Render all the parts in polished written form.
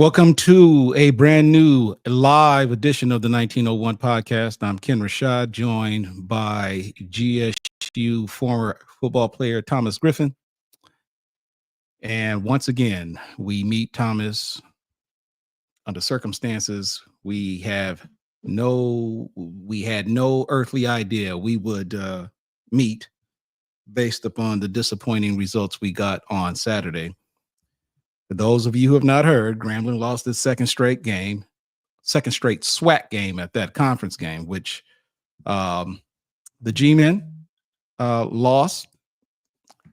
Welcome to a brand new live edition of the 1901 podcast. I'm Ken Rashad, joined by GSU former football player Thomas Griffin. And once again, we meet Thomas under circumstances we had no earthly idea we would meet based upon the disappointing results we got on Saturday. For those of you who have not heard, Grambling lost its second straight SWAC game at that conference game, which the G-men lost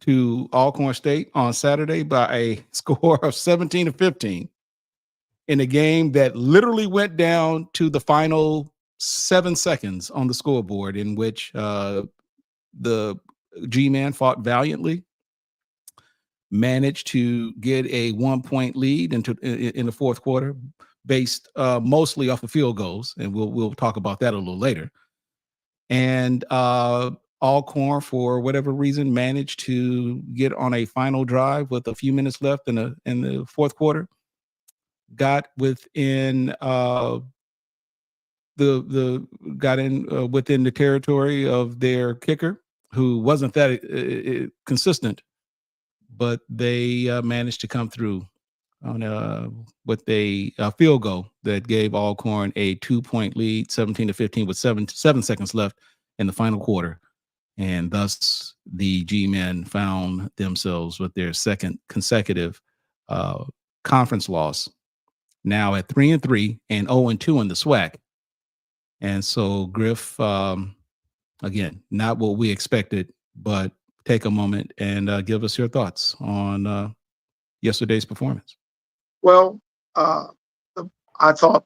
to Alcorn State on Saturday by a score of 17-15 in a game that literally went down to the final 7 seconds on the scoreboard, in which the G-men fought valiantly, managed to get a 1-point lead in the fourth quarter, based mostly off of field goals, and we'll talk about that a little later. And Alcorn, for whatever reason, managed to get on a final drive with a few minutes left in the fourth quarter, got within within the territory of their kicker, who wasn't that consistent, but they managed to come through on with a field goal that gave Alcorn a 2-point lead, 17-15, with seven seconds left in the final quarter. And thus the G-men found themselves with their second consecutive conference loss, now at 3-3 and 0-2 in the SWAC. And so, Griff, again, not what we expected, but take a moment and give us your thoughts on yesterday's performance. Well, I thought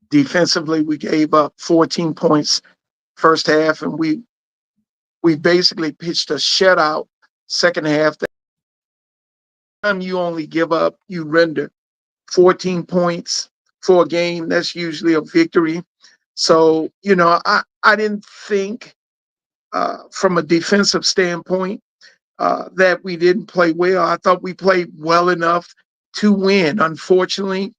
defensively we gave up 14 points first half, and we basically pitched a shutout second half. That time you only give up, you render 14 points for a game. That's usually a victory. So, I didn't think from a defensive standpoint that we didn't play well. I thought we played well enough to win. Unfortunately,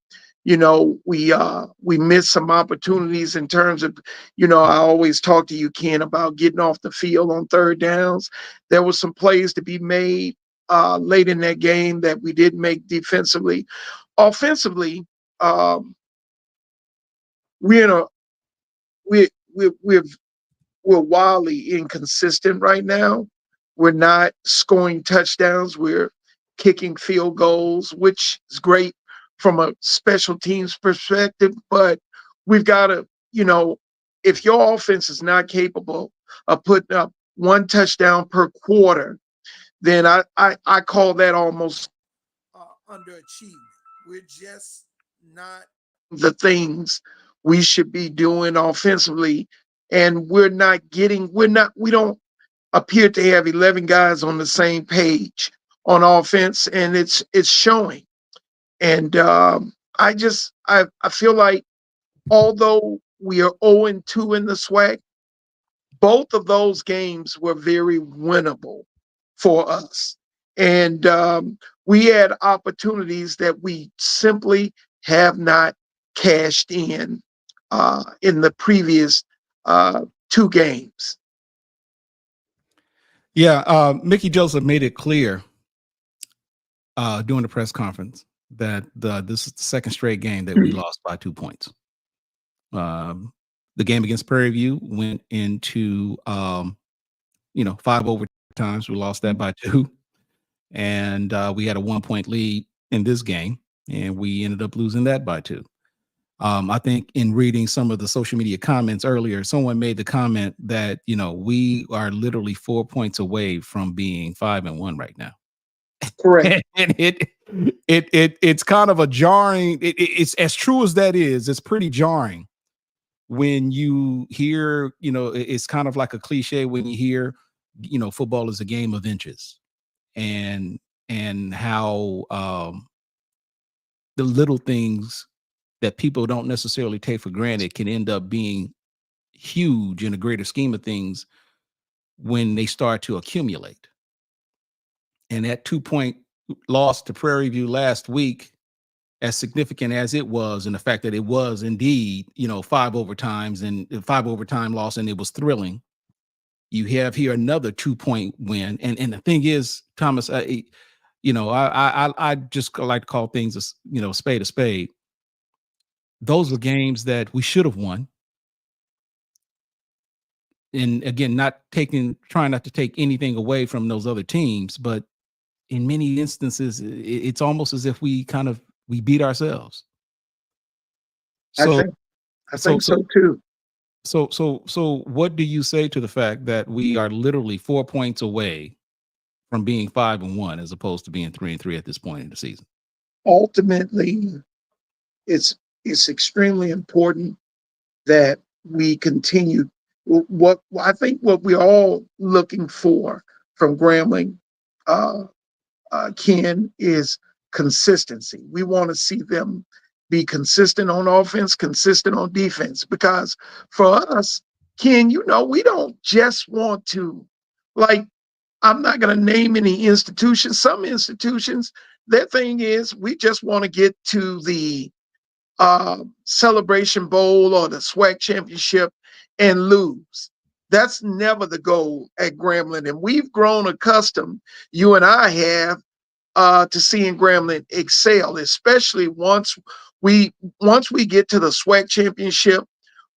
we missed some opportunities in terms of, I always talk to you, Ken, about getting off the field on third downs. There were some plays to be made late in that game that we didn't make defensively. Offensively, we're wildly inconsistent right now. We're not scoring touchdowns. We're kicking field goals, which is great from a special teams perspective. But we've got to, if your offense is not capable of putting up one touchdown per quarter, then I call that almost underachievement. We're just not the things we should be doing offensively, and we don't appear to have 11 guys on the same page on offense, and it's showing. And I feel like, although we are 0-2 in the SWAC, both of those games were very winnable for us. And we had opportunities that we simply have not cashed in the previous 2 games. Yeah, Mickey Joseph made it clear during the press conference that this is the second straight game that we lost by 2 points. The game against Prairie View went into 5 overtimes. We lost that by 2, and we had a 1-point lead in this game, and we ended up losing that by 2. I think in reading some of the social media comments earlier, someone made the comment that, we are literally 4 points away from being 5-1 right now. Correct. And it's kind of a jarring, it's as true as that is, it's pretty jarring when you hear, it's kind of like a cliche when you hear, football is a game of inches, and how the little things that people don't necessarily take for granted can end up being huge in a greater scheme of things when they start to accumulate. And that 2-point loss to Prairie View last week as significant as it was, and the fact that it was indeed, 5 overtimes and 5 overtime loss, and it was thrilling. You have here another 2-point win, and the thing is, Thomas, I just like to call things spade a spade. Those were games that we should have won. And again, trying not to take anything away from those other teams, but in many instances, it's almost as if we beat ourselves. I So, think I so, think so, so too. so, what do you say to the fact that we are literally 4 points away from being 5-1, as opposed to being 3-3 at this point in the season? Ultimately, it's it's extremely important that we continue what I think what we're all looking for from Grambling, uh, Ken, is consistency. We want to see them be consistent on offense, consistent on defense, because for us, Ken, we don't just want to, like, I'm not going to name any institutions. Some institutions, their thing is we just want to get to the Celebration Bowl or the SWAC championship and lose. That's never the goal at Grambling. And we've grown accustomed, you and I have, to seeing Grambling excel, especially once we get to the SWAC championship.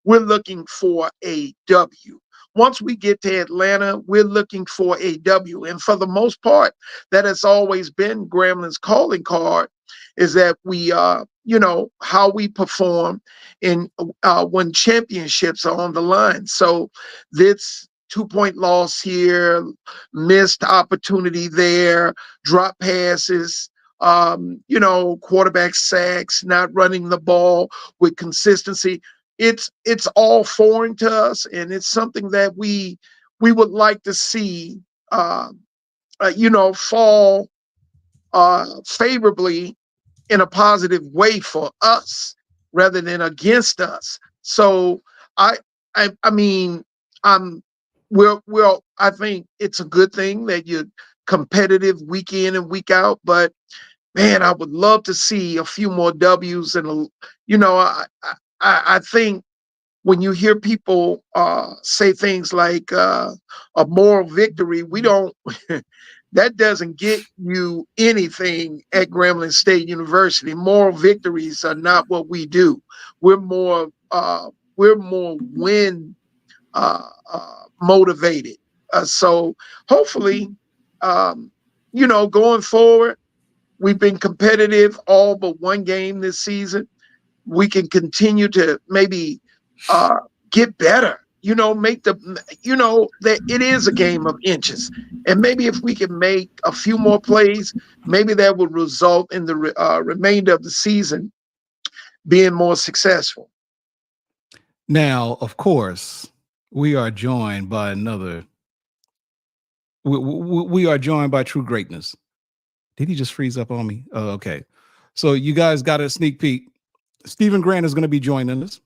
We're looking for a W. Once we get to Atlanta, we're looking for a W. And for the most part, that has always been Grambling's calling card, is that we, how we perform in when championships are on the line. So this 2-point loss here, missed opportunity there, drop passes, quarterback sacks, not running the ball with consistency. It's all foreign to us, and it's something that we would like to see, fall favorably in a positive way for us rather than against us. So I I mean I'm I think it's a good thing that you're competitive week in and week out, but man, I would love to see a few more W's and I think when you hear people say things like a moral victory, we don't that doesn't get you anything at Grambling State University. Moral victories are not what we do. We're more win motivated. So hopefully, going forward, we've been competitive all but one game this season. We can continue to maybe get better. Make that it is a game of inches, and maybe if we can make a few more plays, maybe that would result in the remainder of the season being more successful. Now, of course, we are joined by another. We are joined by true greatness. Did he just freeze up on me? Oh, okay. So you guys got a sneak peek. Stephen Grant is going to be joining us,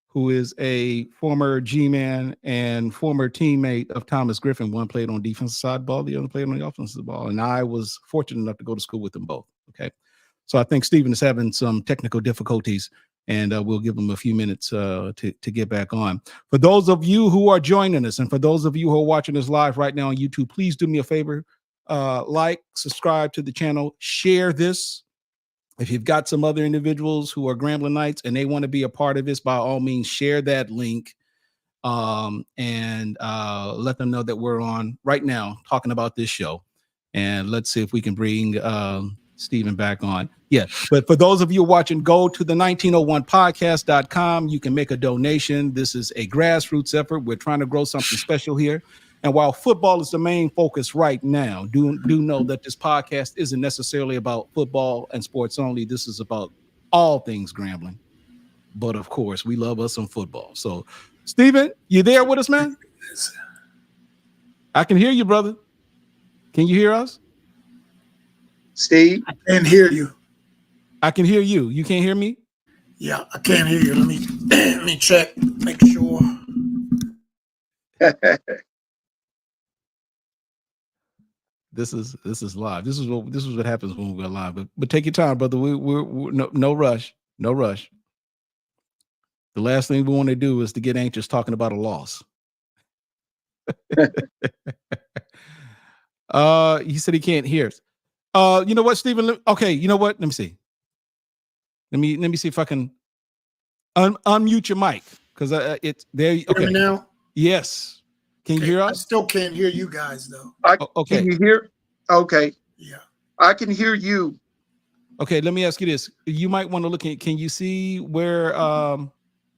who is a former G-man and former teammate of Thomas Griffin. One played on defensive side of the ball, the other played on the offensive ball. And I was fortunate enough to go to school with them both. Okay. So I think Stephen is having some technical difficulties, and we'll give him a few minutes to get back on. For those of you who are joining us, and for those of you who are watching us live right now on YouTube, please do me a favor. Like, subscribe to the channel, share this. If you've got some other individuals who are Grambling Knights and they want to be a part of this, by all means, share that link and let them know that we're on right now talking about this show. And let's see if we can bring Stephen back on. Yeah. But for those of you watching, go to the 1901podcast.com. You can make a donation. This is a grassroots effort. We're trying to grow something special here. And while football is the main focus right now, do know that this podcast isn't necessarily about football and sports only. This is about all things Grambling. But of course, we love us some football. So, Stephen, you there with us, man? I can hear you, brother. Can you hear us? Steve? I can't hear you. I can hear you. You can't hear me? Yeah, I can't hear you. Let me check, make sure. This is live. This is what happens when we're live. But take your time, brother. We're no rush. No rush. The last thing we want to do is to get anxious talking about a loss. He said he can't hear us. You know what, Stephen? Okay, you know what? Let me see. Let me see if I can unmute your mic because it's there. Okay. Hear me now? Yes. Can you hear us? I still can't hear you guys though. Okay. Can you hear? Okay. Yeah. I can hear you. Okay, let me ask you this. You might want to look at, can you see where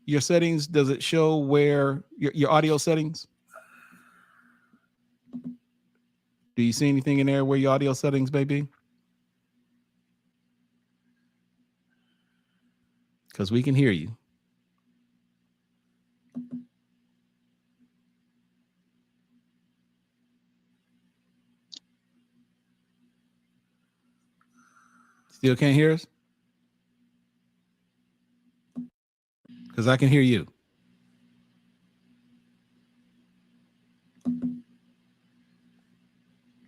your settings, does it show where your audio settings? Do you see anything in there where your audio settings may be? Because we can hear you. Still can't hear us? Because I can hear you.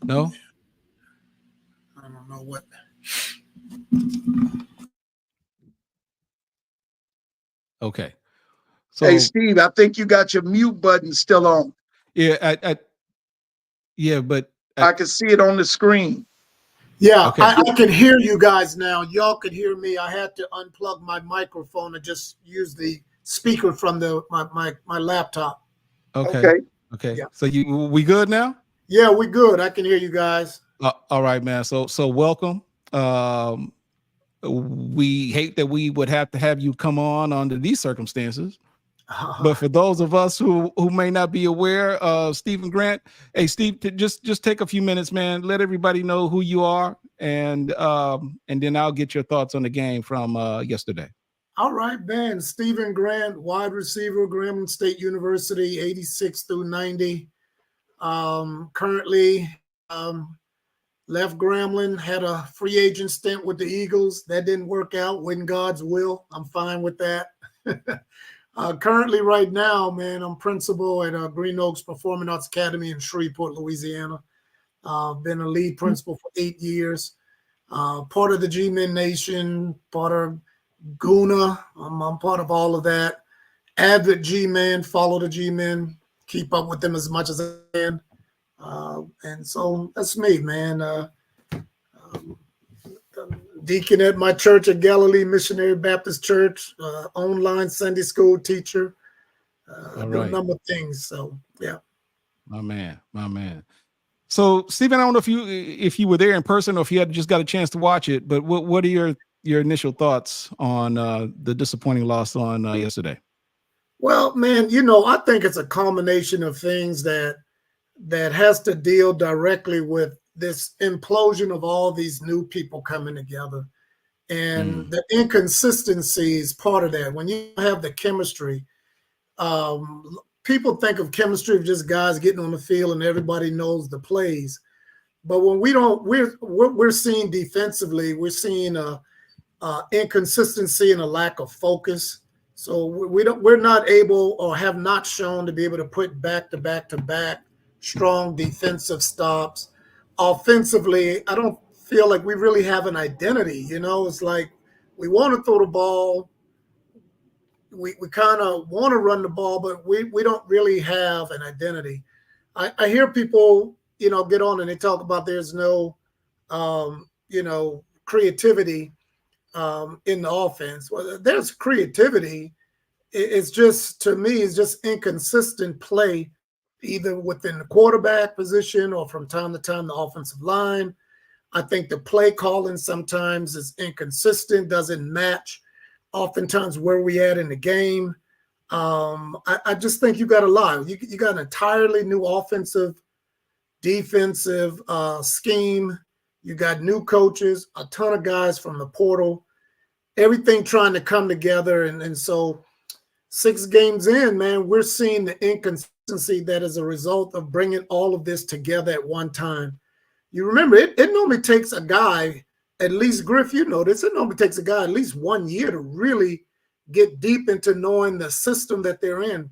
No? I don't know what. Okay. So, Hey, Steve, I think you got your mute button still on. yeah, yeah, but I can see it on the screen. Yeah, okay. I can hear you guys now. Y'all can hear me. I had to unplug my microphone and just use the speaker from my laptop. Okay. Yeah. So we good now? Yeah, we good. I can hear you guys. All right, man. So welcome. We hate that we would have to have you come on under these circumstances. But for those of us who may not be aware, Stephen Grant, hey Steve, just take a few minutes, man. Let everybody know who you are, and then I'll get your thoughts on the game from yesterday. All right, man. Stephen Grant, wide receiver, Grambling State University, 86 through 90. Currently left Grambling, had a free agent stint with the Eagles. That didn't work out. Wasn't God's will. I'm fine with that. Currently, right now, man, I'm principal at Green Oaks Performing Arts Academy in Shreveport, Louisiana. Been a lead principal for 8 years. Part of the G-Men Nation, part of Guna. I'm part of all of that. Avid G-Men, follow the G-Men, keep up with them as much as I can. And so that's me, man. Deacon at my church at Galilee Missionary Baptist Church, online Sunday school teacher, do a number of things. So, yeah. My man. So, Stephen, I don't know if you were there in person or if you had just got a chance to watch it, but what are your initial thoughts on the disappointing loss on yesterday? Well, man, I think it's a combination of things that has to deal directly with this implosion of all these new people coming together. And the inconsistency is part of that. When you have the chemistry, people think of chemistry of just guys getting on the field and everybody knows the plays. But when we're seeing defensively, we're seeing a inconsistency and a lack of focus. So we're not able or have not shown to be able to put back-to-back strong defensive stops. Offensively, I don't feel like we really have an identity. It's like we want to throw the ball. We kind of want to run the ball, but we don't really have an identity. I hear people, get on and they talk about there's no, creativity in the offense. Well, there's creativity. It's just, to me, it's just inconsistent play, either within the quarterback position or from time to time the offensive line. I think the play calling sometimes is inconsistent, doesn't match oftentimes where we at in the game. I just think you got a lot. You got an entirely new offensive, defensive scheme. You got new coaches, a ton of guys from the portal, everything trying to come together. And so 6 games in, man, we're seeing the inconsistency that is a result of bringing all of this together at one time. You remember, it normally takes a guy, at least Griff, it normally takes a guy at least 1 year to really get deep into knowing the system that they're in.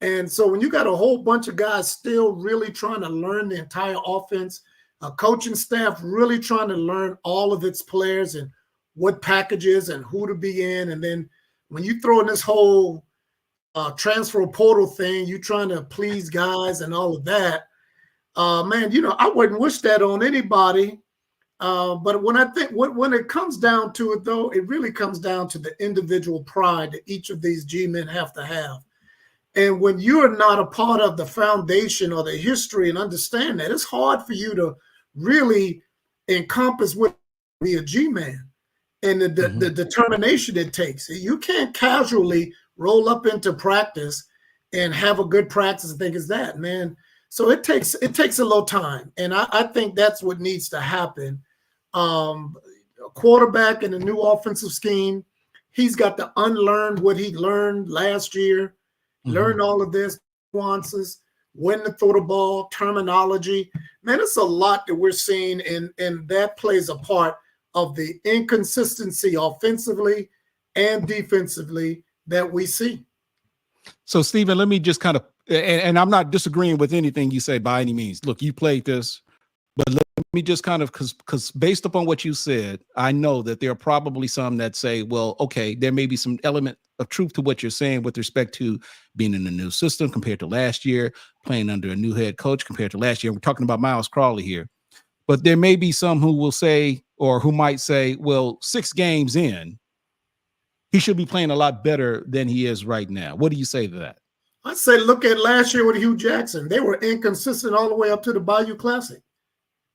And so when you got a whole bunch of guys still really trying to learn the entire offense, a coaching staff really trying to learn all of its players and what packages and who to be in. And then when you throw in this whole transfer portal thing, you trying to please guys and all of that, man, I wouldn't wish that on anybody. But when when it comes down to it, though, it really comes down to the individual pride that each of these G-men have to have. And when you are not a part of the foundation or the history and understand that, it's hard for you to really encompass what be a G-man and the determination it takes. You can't casually roll up into practice and have a good practice and think it's that, man. So it takes a little time. And I think that's what needs to happen. A quarterback in a new offensive scheme, he's got to unlearn what he learned last year, learn all of this nuances, when to throw the ball, terminology. Man, it's a lot that we're seeing, and that plays a part of the inconsistency offensively and defensively that we see. So, Stephen, let me just kind of, and I'm not disagreeing with anything you say by any means. Look, you played this, but let me just kind of, because based upon what you said, I know that there are probably some that say, well, okay, there may be some element of truth to what you're saying with respect to being in a new system compared to last year, playing under a new head coach compared to last year. We're talking about Miles Crawley here. But there may be some who will say, or who might say, well, 6 games in, he should be playing a lot better than he is right now. What do you say to that? I'd say look at last year with Hugh Jackson. They were inconsistent all the way up to the Bayou Classic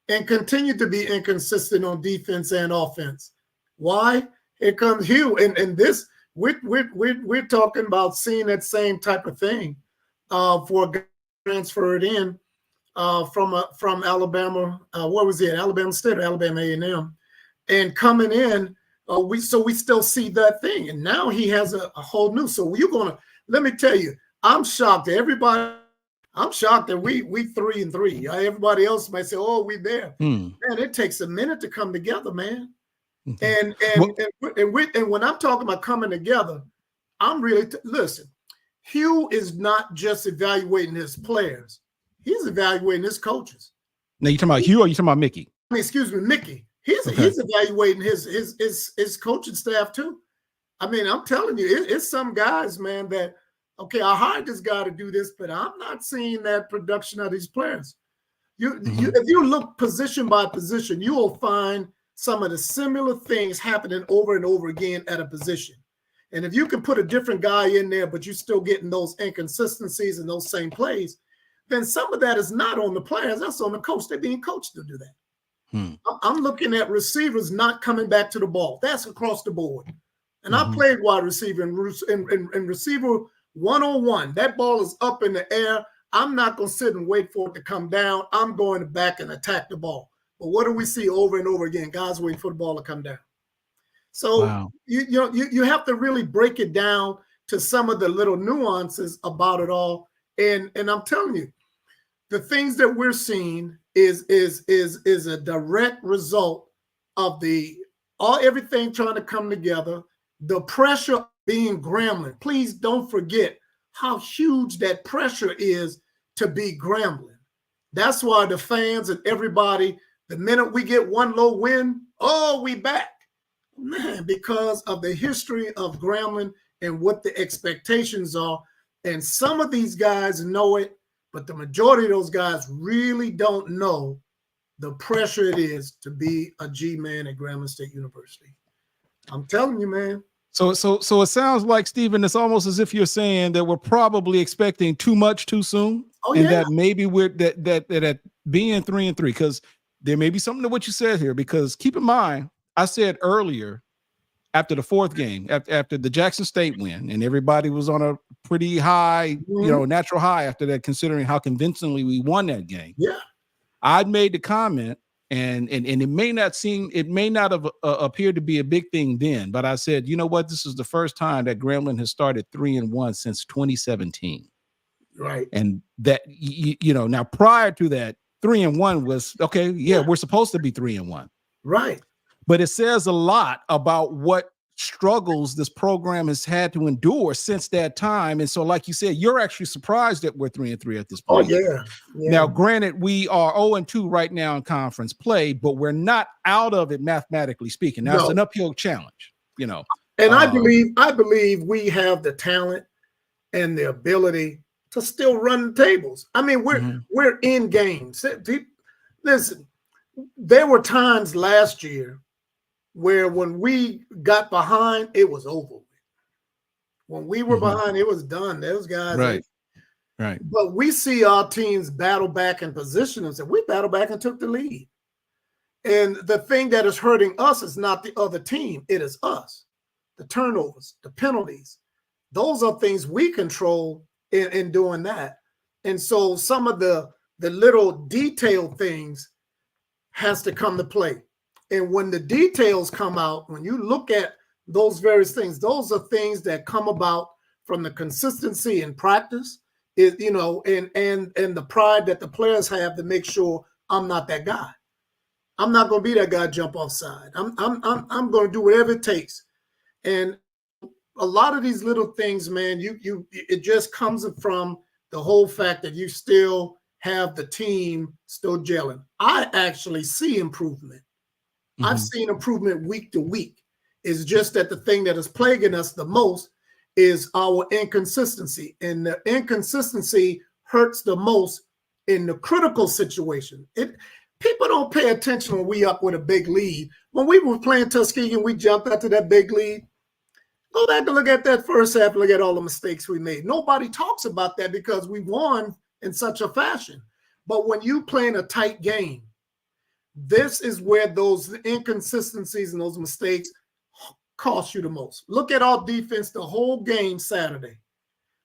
and continue to be inconsistent on defense and offense. Why? Here comes Hugh. And this, we're talking about seeing that same type of thing for a guy transferred in from Alabama. What was it? Alabama State or Alabama A&M, and coming in. We still see that thing, and now he has a whole new. So let me tell you, I'm shocked that everybody. I'm shocked that we 3-3. Everybody else might say, "Oh, we there." Man, it takes a minute to come together, man. And when I'm talking about coming together, I'm really listen. Hugh is not just evaluating his players; he's evaluating his coaches. Now, you talking about Hugh, or you talking about Mickey? I mean, excuse me, Mickey. He's evaluating his coaching staff too. I mean, I'm telling you, it's some guys, man, that, okay, I hired this guy to do this, but I'm not seeing that production of these players. If you look position by position, you will find some of the similar things happening over and over again at a position. And if you can put a different guy in there, but you're still getting those inconsistencies and those same plays, then some of that is not on the players. That's on the coach. They're being coached to do that. I'm looking at receivers not coming back to the ball. That's across the board. And I played wide receiver and receiver one-on-one. That ball is up in the air. I'm not going to sit and wait for it to come down. I'm going back and attack the ball. But what do we see over and over again? Guys waiting for the ball to come down. So you have to really break it down to some of the little nuances about it all. And I'm telling you, the things that we're seeing is a direct result of everything trying to come together, the pressure being Grambling. Please don't forget how huge that pressure is to be Grambling. That's why the fans and everybody, the minute we get one low win, oh, we back. Man, because of the history of Grambling and what the expectations are. And some of these guys know it, but the majority of those guys really don't know the pressure it is to be a G-man at Grambling State University. I'm telling you, man. So it sounds like, Stephen, it's almost as if you're saying that we're probably expecting too much too soon, and that maybe we're that being 3-3, because there may be something to what you said here. Because keep in mind, I said earlier, after the 4th game, after the Jackson State win, and everybody was on a pretty high, natural high after that, considering how convincingly we won that game. Yeah, I'd made the comment, and it may not have appeared to be a big thing then, but I said, you know what, this is the first time that Grambling has started 3-1 since 2017. Right. And that, now prior to that, 3-1 was okay. Yeah, we're supposed to be 3-1. Right. But it says a lot about what struggles this program has had to endure since that time. And so, like you said, you're actually surprised that we're 3-3 at this Oh point. yeah. Now, granted, we are 0-2 right now in conference play, but we're not out of it mathematically speaking. Now, it's an uphill challenge, you know. And I believe we have the talent and the ability to still run the tables. I mean, we're in games. Listen, there were times last year where when we got behind, it was over with. When we were behind, it was done. Those guys, right. But we see our teams battle back and position themselves. We battled back and took the lead. And the thing that is hurting us is not the other team. It is us. The turnovers, the penalties. Those are things we control in doing that. And so some of the little detailed things has to come to play. And when the details come out, when you look at those various things, those are things that come about from the consistency in practice, and the pride that the players have to make sure I'm not that guy. I'm not going to be that guy jump offside. I'm going to do whatever it takes. And a lot of these little things, man, it just comes from the whole fact that you still have the team still gelling. I actually see improvement. I've seen improvement week to week. It's just that the thing that is plaguing us the most is our inconsistency. And the inconsistency hurts the most in the critical situation. People don't pay attention when we up with a big lead. When we were playing Tuskegee and we jumped out to that big lead, go back and look at that first half, look at all the mistakes we made. Nobody talks about that because we won in such a fashion. But when you play in a tight game, this is where those inconsistencies and those mistakes cost you the most. Look at our defense the whole game Saturday.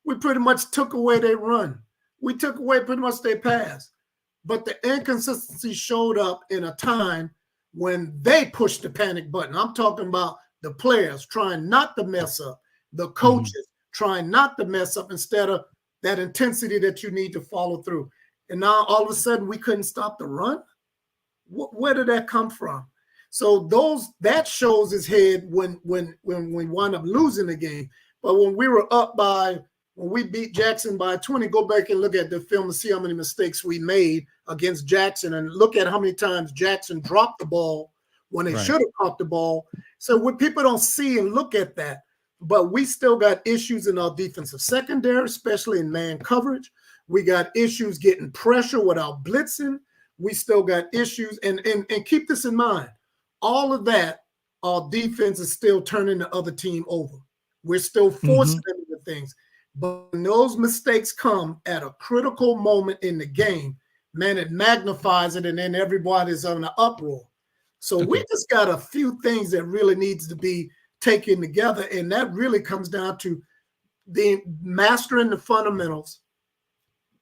We pretty much took away their run. We took away pretty much their pass. But the inconsistency showed up in a time when they pushed the panic button. I'm talking about the players trying not to mess up, the coaches trying not to mess up instead of that intensity that you need to follow through. And now all of a sudden we couldn't stop the run. Where did that come from? So that shows his head when we wind up losing the game. But when we were when we beat Jackson by 20, go back and look at the film and see how many mistakes we made against Jackson, and look at how many times Jackson dropped the ball when they should have caught the ball. So what people don't see and look at that, but we still got issues in our defensive secondary, especially in man coverage. We got issues getting pressure without blitzing. We still got issues, and keep this in mind. All of that, our defense is still turning the other team over. We're still forcing them into things. But when those mistakes come at a critical moment in the game, man, it magnifies it, and then everybody's on an uproar. So we just got a few things that really needs to be taken together, and that really comes down to the mastering the fundamentals,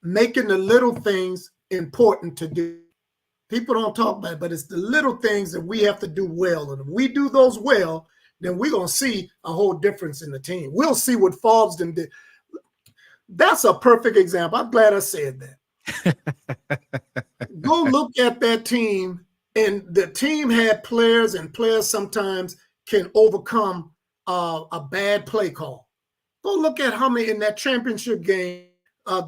making the little things important to do. People don't talk about it, but it's the little things that we have to do well. And if we do those well, then we're going to see a whole difference in the team. We'll see what Forbes did. That's a perfect example. I'm glad I said that. Go look at that team, and the team had players, and players sometimes can overcome a bad play call. Go look at how many in that championship game,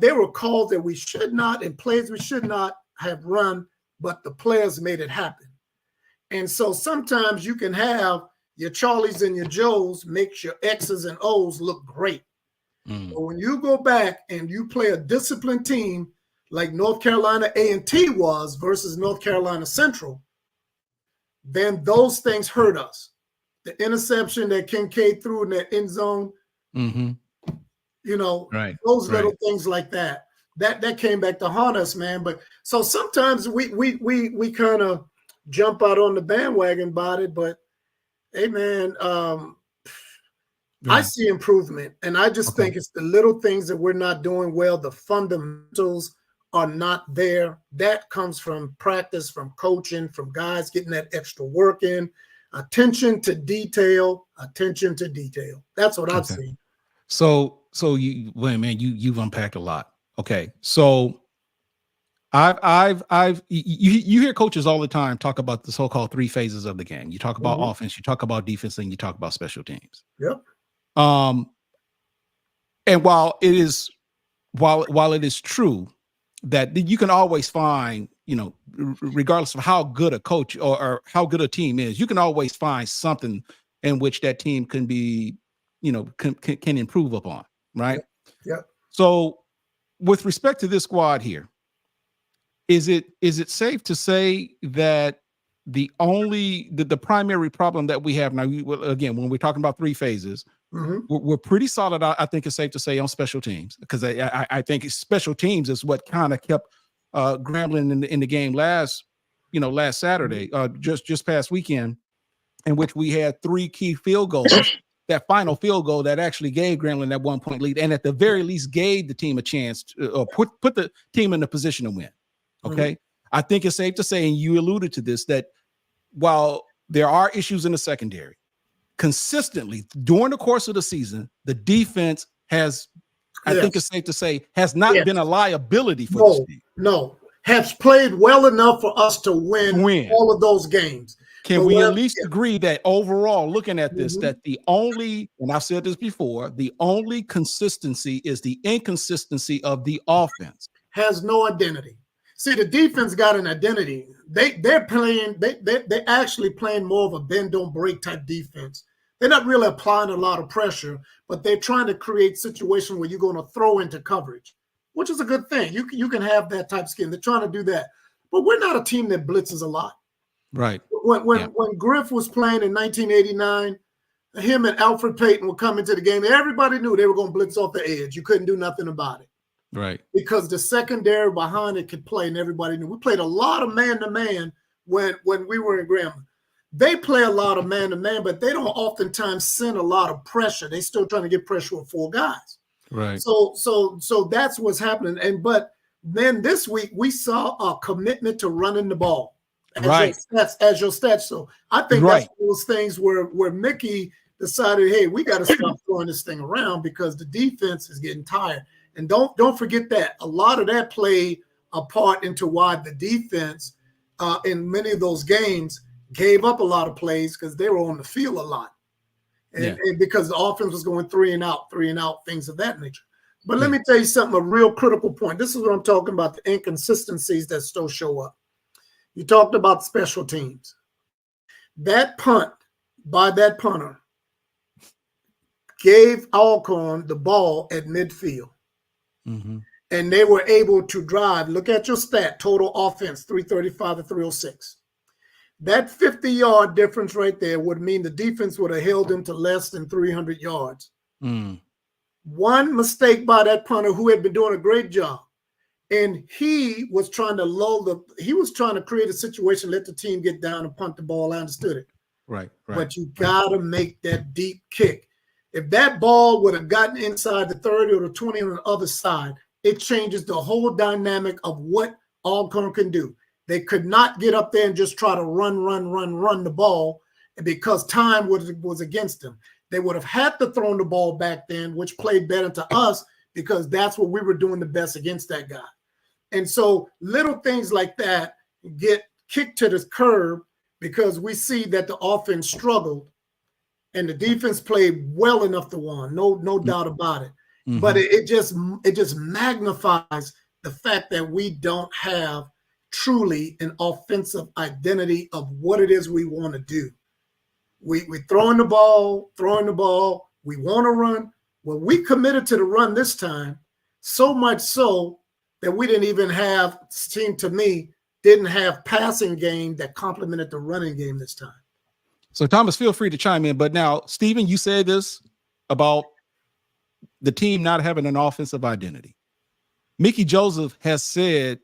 there were calls that we should not and plays we should not have run, but the players made it happen. And so sometimes you can have your Charlies and your Joes makes your X's and O's look great. But when you go back and you play a disciplined team like North Carolina A&T was versus North Carolina Central, then those things hurt us. The interception that Kincaid threw in that end zone, those little things like that. That came back to haunt us, man. But so sometimes we kind of jump out on the bandwagon about it. But hey, man, I see improvement, and I just think it's the little things that we're not doing well. The fundamentals are not there. That comes from practice, from coaching, from guys getting that extra work in. Attention to detail. Attention to detail. That's what I've seen. So you've unpacked a lot. Okay, so You hear coaches all the time talk about the so-called 3 phases of the game. You talk about offense, you talk about defense, and you talk about special teams. Yep. And while it is true that you can always find, regardless of how good a coach or how good a team is, you can always find something in which that team can be, can improve upon, right? Yep. So with respect to this squad here, is it safe to say that the primary problem that we have now, again, when we're talking about 3 phases, we're pretty solid, I think it's safe to say, on special teams, because I think special teams is what kind of kept Grambling in the game last Saturday, just past weekend, in which we had 3 key field goals. That final field goal that actually gave Grambling that 1-point lead, and at the very least gave the team a chance or put the team in a position to win. Okay. I think it's safe to say, and you alluded to this, that while there are issues in the secondary, consistently during the course of the season, the defense has, I think it's safe to say, has not been a liability for this team. No, has played well enough for us to win all of those games. Can we at least agree that overall, looking at this, that the only, and I've said this before, the only consistency is the inconsistency of the offense? Has no identity. See, the defense got an identity. They're playing, they're actually playing more of a bend don't break type defense. They're not really applying a lot of pressure, but they're trying to create situations where you're going to throw into coverage, which is a good thing. You can have that type of scheme. They're trying to do that. But we're not a team that blitzes a lot. Right. When Griff was playing in 1989, him and Alfred Payton would come into the game. Everybody knew they were going to blitz off the edge. You couldn't do nothing about it. Right. Because the secondary behind it could play, and everybody knew. We played a lot of man-to-man when we were in Grambling. They play a lot of man-to-man, but they don't oftentimes send a lot of pressure. They still trying to get pressure with 4 guys. Right. So that's what's happening. But then this week we saw a commitment to running the ball as your stats. So I think that's one of those things where Mickey decided, hey, we got to stop throwing this thing around because the defense is getting tired. And don't forget that a lot of that played a part into why the defense in many of those games gave up a lot of plays because they were on the field a lot. And because the offense was going 3 and out, things of that nature. But let me tell you something, a real critical point. This is what I'm talking about, the inconsistencies that still show up. You talked about special teams. That punt by that punter gave Alcorn the ball at midfield. And they were able to drive. Look at your stat, total offense, 335 to 306. That 50-yard difference right there would mean the defense would have held them to less than 300 yards. One mistake by that punter who had been doing a great job. And he was trying to he was trying to create a situation, let the team get down and punt the ball. I understood it. Right. But you got to make that deep kick. If that ball would have gotten inside the 30 or the 20 on the other side, it changes the whole dynamic of what Alcorn can do. They could not get up there and just try to run the ball because time was against them. They would have had to throw the ball back then, which played better to us because that's what we were doing the best against that guy. And so little things like that get kicked to the curb because we see that the offense struggled and the defense played well enough to win. No doubt about it. But it just magnifies the fact that we don't have truly an offensive identity of what it is we want to do. We're throwing the ball. We want to run. Well, we committed to the run this time, so much so that we didn't even have, seemed to me, didn't have passing game that complemented the running game this time. So, Thomas, feel free to chime in. But now, Stephen, you said this about the team not having an offensive identity. Mickey Joseph has said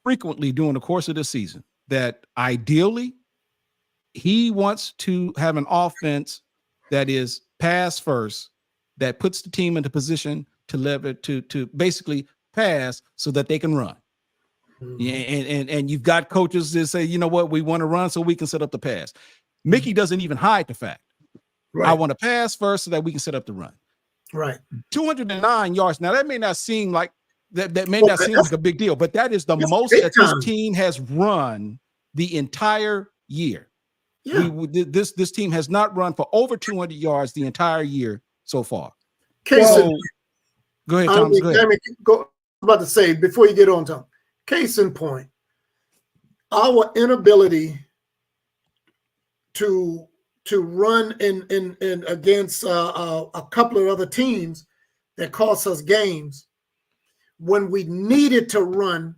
frequently during the course of the season that ideally he wants to have an offense that is pass first, that puts the team into position to basically pass so that they can run. And you've got coaches that say, you know what, we want to run so we can set up the pass. Mickey doesn't even hide the fact. I want to pass first so that we can set up the run. 209 yards. Now, that may not seem like That may Well, not seem like a big deal, but that is the that's most big that this time. team has run the entire year. Yeah. This team has not run for over 200 yards the entire year so far. Case in So go ahead, I Thomas. mean, Go ahead. I'm about to say before you get on, Tom. Case in point, our inability to run in against a couple of other teams that cost us games when we needed to run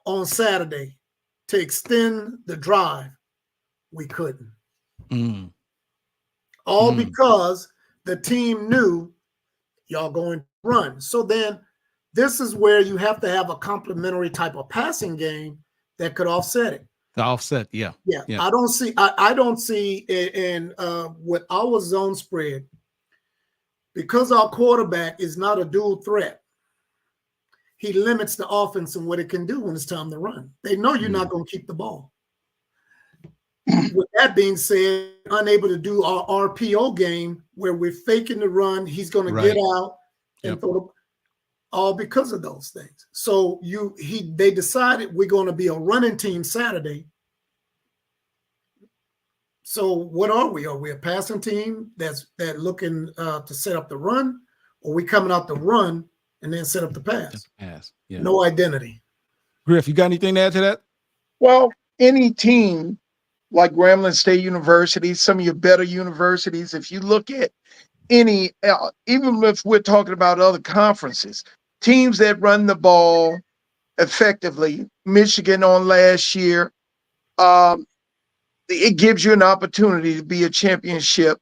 on Saturday to extend the drive, we couldn't. Mm. All because the team knew y'all going to run. So then this is where you have to have a complementary type of passing game that could offset it. The offset, yeah. Yeah. I don't see in with our zone spread, because our quarterback is not a dual threat, he limits the offense and what it can do when it's time to run. They know you're not going to keep the ball. With that being said, unable to do our RPO game where we're faking the run, he's going to get out and throw the, all because of those things. So they decided we're going to be a running team Saturday. So what are we? Are we a passing team that's looking to set up the run, or are we coming out to run and then set up the pass? Yeah. No identity. Griff, you got anything to add to that? Well, any team like Grambling State University, some of your better universities, if you look at any, even if we're talking about other conferences, teams that run the ball effectively, Michigan on last year, it gives you an opportunity to be a championship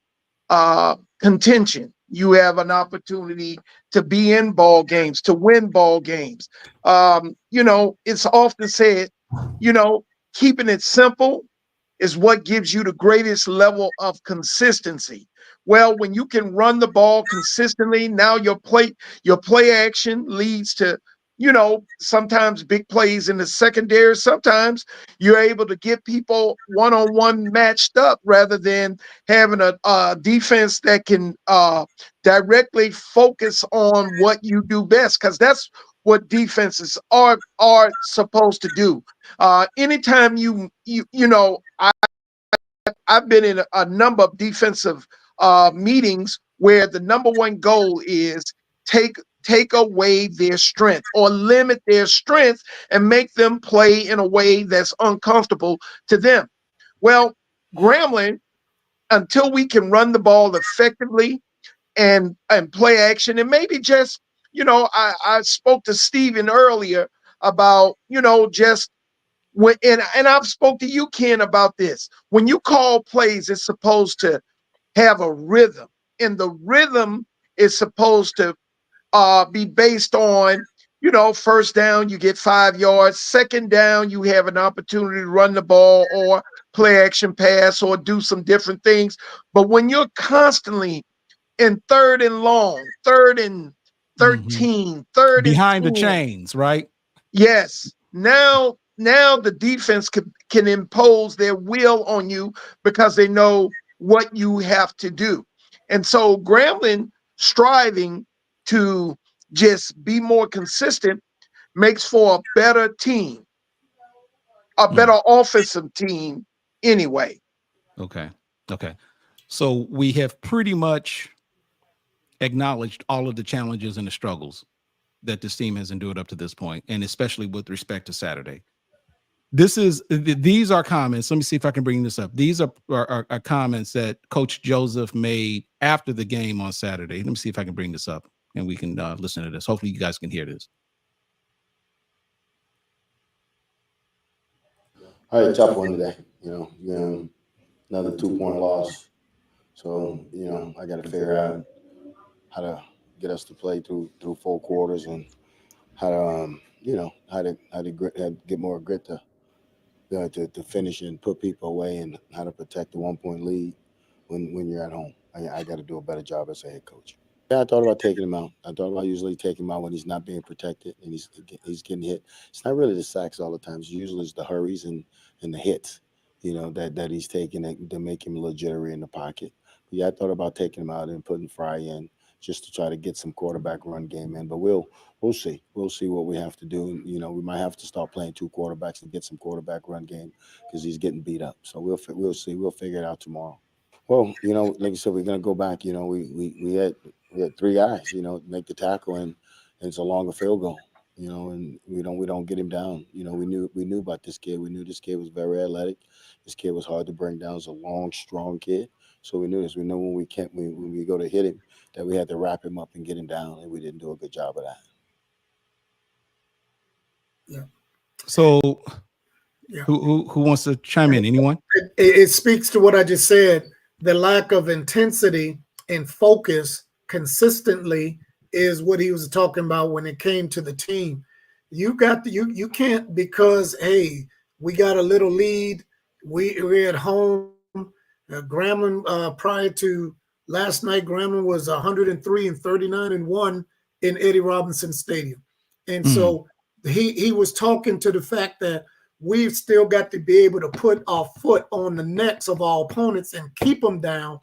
contention. You have an opportunity to be in ball games, to win ball games. It's often said, keeping it simple is what gives you the greatest level of consistency. Well, when you can run the ball consistently, now your play action leads to, sometimes big plays in the secondary. Sometimes you're able to get people one-on-one matched up rather than having a defense that can directly focus on what you do best, because that's what defenses are supposed to do. Anytime I've been in a number of defensive meetings where the number one goal is take away their strength or limit their strength and make them play in a way that's uncomfortable to them. Well, Grambling, until we can run the ball effectively and play action, and maybe just, I spoke to Steven earlier about, just when, and I've spoke to you, Ken, about this. When you call plays, it's supposed to have a rhythm, and the rhythm is supposed to be based on, first down, you get 5 yards. Second down, you have an opportunity to run the ball or play action pass or do some different things. But when you're constantly in third and long, third and 13, third and behind 10, the chains, right? yes. Now the defense can impose their will on you because they know what you have to do. And so Grambling striving to just be more consistent makes for a better team, a better offensive team anyway. Okay. So we have pretty much acknowledged all of the challenges and the struggles that this team has endured up to this point, and especially with respect to Saturday. These are comments. Let me see if I can bring this up. These are comments that Coach Joseph made after the game on Saturday. Let me see if I can bring this up and we can listen to this. Hopefully you guys can hear this. All right, tough one today. Another 2-point loss. So, I got to figure out how to get us to play through 4 quarters and how to, how to get more grit to finish and put people away, and how to protect the 1-point lead when you're at home. I got to do a better job as a head coach. Yeah, I thought about taking him out. I thought about usually taking him out when he's not being protected and he's getting hit. It's not really the sacks all the time. It's usually the hurries and the hits, that he's taking to make him a little jittery in the pocket. But yeah, I thought about taking him out and putting Fry in just to try to get some quarterback run game in. But we'll see. We'll see what we have to do. You know, we might have to start playing 2 quarterbacks and get some quarterback run game because he's getting beat up. So we'll see. We'll figure it out tomorrow. Well, you know, like I said, we're gonna go back. You know, we had 3 guys. You know, make the tackle and it's a longer field goal. You know, and we don't get him down. You know, we knew about this kid. We knew this kid was very athletic. This kid was hard to bring down. He's a long, strong kid. So we knew this. We know when we go to hit him that we had to wrap him up and get him down, and we didn't do a good job of that. Yeah. So, Yeah. who wants to chime in? Anyone? It speaks to what I just said. The lack of intensity and focus consistently is what he was talking about when it came to the team. You can't, because hey, we got a little lead. We're at home. Grambling prior to last night, Grambling was 103-39-1 in Eddie Robinson Stadium, and so he was talking to the fact that we've still got to be able to put our foot on the necks of our opponents and keep them down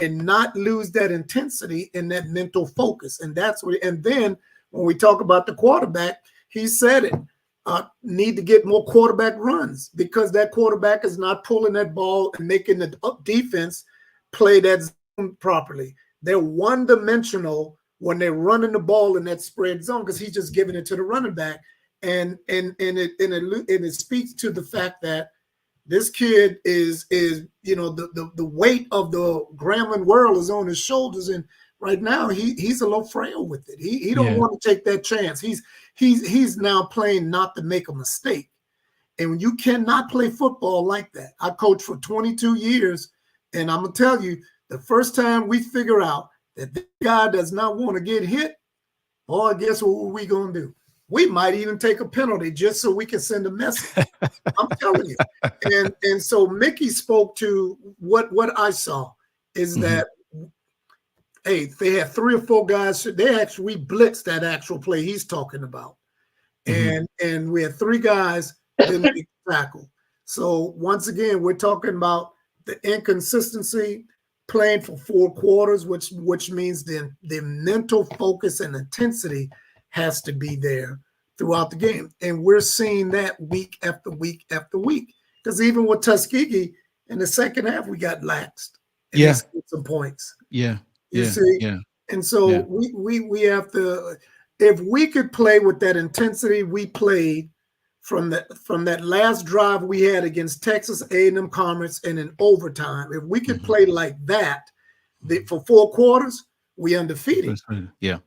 and not lose that intensity and that mental focus. And that's what, and then when we talk about the quarterback, he said it, need to get more quarterback runs because that quarterback is not pulling that ball and making the defense play that zone properly. They're one-dimensional when they're running the ball in that spread zone because he's just giving it to the running back. And it speaks to the fact that this kid is you know, the weight of the Grambling world is on his shoulders, and right now he's a little frail with it. He don't want to take that chance. He's now playing not to make a mistake, and you cannot play football like that. I coached for 22 years, and I'm gonna tell you, the first time we figure out that this guy does not want to get hit, boy, guess what we gonna do? We might even take a penalty just so we can send a message. I'm telling you. And so Mickey spoke to what I saw is that, hey, they had 3 or 4 guys. We blitzed that actual play he's talking about. And we had 3 guys didn't make the tackle. So once again, we're talking about the inconsistency, playing for 4 quarters, which means the mental focus and intensity has to be there throughout the game. And we're seeing that week after week after week. Because even with Tuskegee, in the second half, we got laxed. And they scored some points. You see? And so we have to, if we could play with that intensity we played from that last drive we had against Texas A&M Commerce and in overtime, if we could play like that for 4 quarters, we undefeated. Yeah.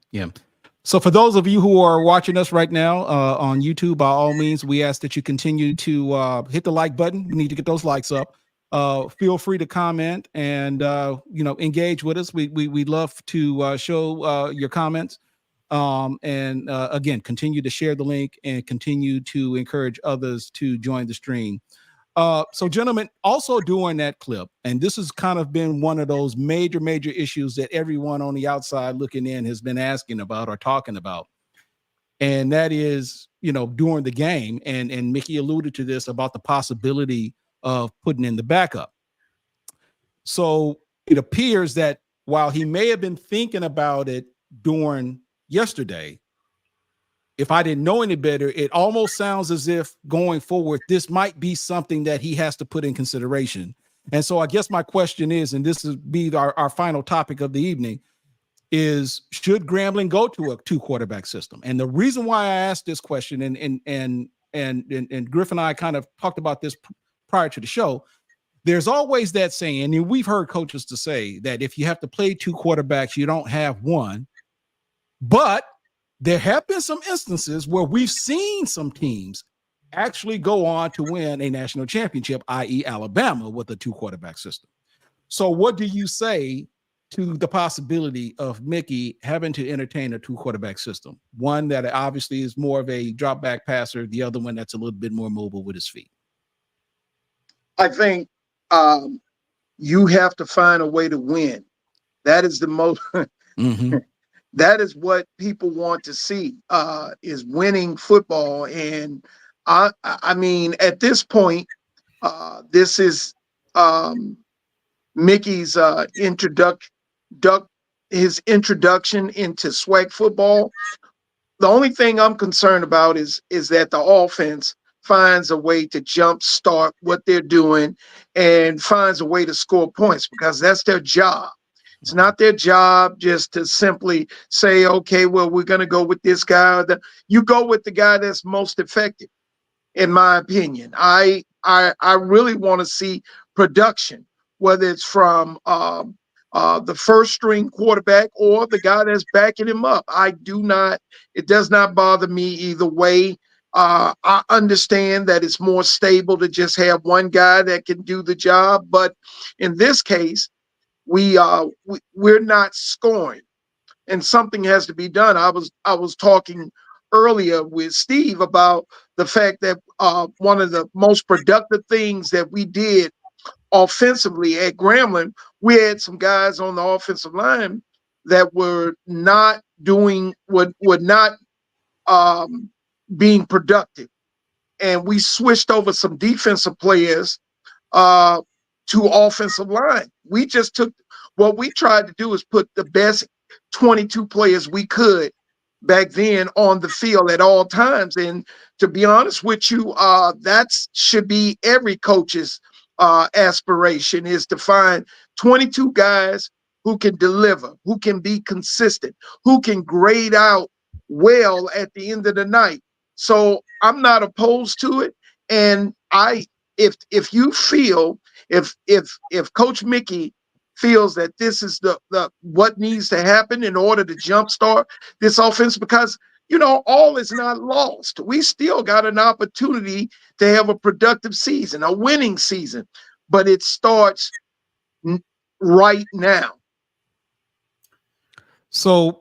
So for those of you who are watching us right now on YouTube, by all means, we ask that you continue to hit the like button. We need to get those likes up. Feel free to comment and engage with us. We love to show your comments. And again, continue to share the link and continue to encourage others to join the stream. So gentlemen, also during that clip, and this has kind of been one of those major issues that everyone on the outside looking in has been asking about or talking about. And that is, during the game, and Mickey alluded to this about the possibility of putting in the backup. So it appears that while he may have been thinking about it during yesterday, if I didn't know any better, it almost sounds as if going forward, this might be something that he has to put in consideration. And so I guess my question is, and this will be our final topic of the evening, is should Grambling go to a 2 quarterback system? And the reason why I asked this question, and Griff and I kind of talked about this prior to the show, there's always that saying, and we've heard coaches to say that if you have to play 2 quarterbacks, you don't have one. But there have been some instances where we've seen some teams actually go on to win a national championship, i.e. Alabama, with a 2 quarterback system. So what do you say to the possibility of Mickey having to entertain a 2 quarterback system? One that obviously is more of a drop back passer, the other one that's a little bit more mobile with his feet. I think you have to find a way to win. That is the most that is what people want to see, is winning football. And I mean, at this point, this is Mickey's his introduction into swag football. The only thing I'm concerned about is that the offense finds a way to jumpstart what they're doing and finds a way to score points, because that's their job. It's not their job just to simply say, okay, well, we're going to go with this guy. You go with the guy that's most effective, in my opinion. I really want to see production, whether it's from the first string quarterback or the guy that's backing him up. It does not bother me either way. I understand that it's more stable to just have one guy that can do the job, but in this case, we're not scoring, and something has to be done. I was talking earlier with Steve about the fact that one of the most productive things that we did offensively at Grambling, we had some guys on the offensive line that were not being productive, and we switched over some defensive players to offensive line. We just took what we tried to do is put the best 22 players we could back then on the field at all times. And to be honest with you, that should be every coach's aspiration, is to find 22 guys who can deliver, who can be consistent, who can grade out well at the end of the night. So I'm not opposed to it. And if you feel, if Coach Mickey feels that this is the what needs to happen in order to jumpstart this offense, because all is not lost. We still got an opportunity to have a productive season, a winning season, but it starts right now. So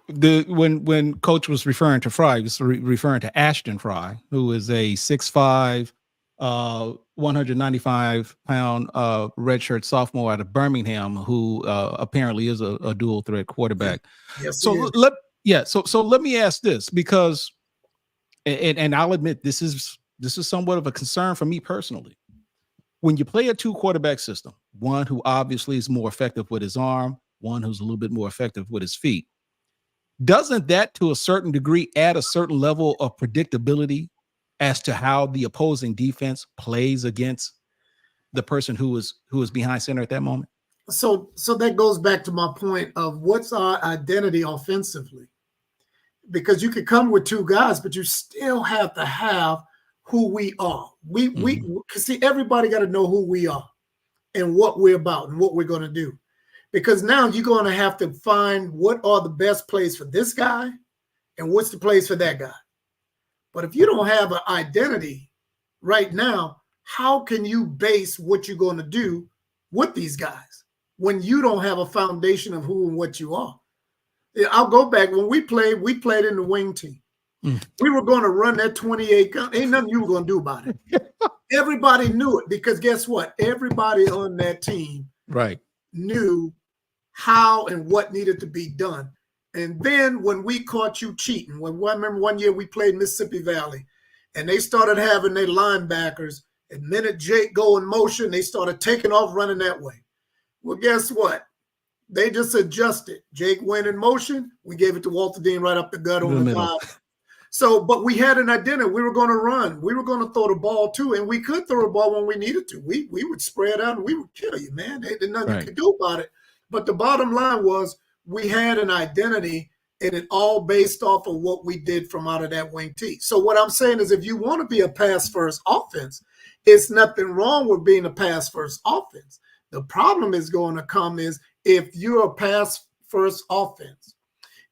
when Coach was referring to Fry, he was referring to Ashton Fry, who is a 6'5", 195-pound redshirt sophomore out of Birmingham, who apparently is a dual threat quarterback. Yes, so let me ask this, because, and I'll admit this is somewhat of a concern for me personally. When you play a 2 quarterback system, one who obviously is more effective with his arm, one who's a little bit more effective with his feet, doesn't that to a certain degree add a certain level of predictability as to how the opposing defense plays against the person who is behind center at that moment? So that goes back to my point of what's our identity offensively, because you could come with 2 guys, but you still have to have who we are. We see, everybody got to know who we are and what we're about and what we're going to do, because now you're going to have to find what are the best plays for this guy and what's the plays for that guy. But if you don't have an identity right now, how can you base what you're going to do with these guys when you don't have a foundation of who and what you are? I'll go back. When we played in the wing team. We were going to run that 28. Ain't nothing you were going to do about it. Everybody knew it, because guess what? Everybody on that team knew how and what needed to be done. And then when we caught you cheating, I remember one year we played Mississippi Valley, and they started having their linebackers, and minute Jake go in motion, they started taking off running that way. Well, guess what? They just adjusted. Jake went in motion. We gave it to Walter Dean right up the gut on the 5. So, but we had an identity. We were going to run. We were going to throw the ball too, and we could throw the ball when we needed to. We would spread out and we would kill you, man. There's nothing you could do about it. But the bottom line was we had an identity, and it all based off of what we did from out of that wing T. So what I'm saying is, if you want to be a pass-first offense, it's nothing wrong with being a pass-first offense. The problem is going to come is if you're a pass-first offense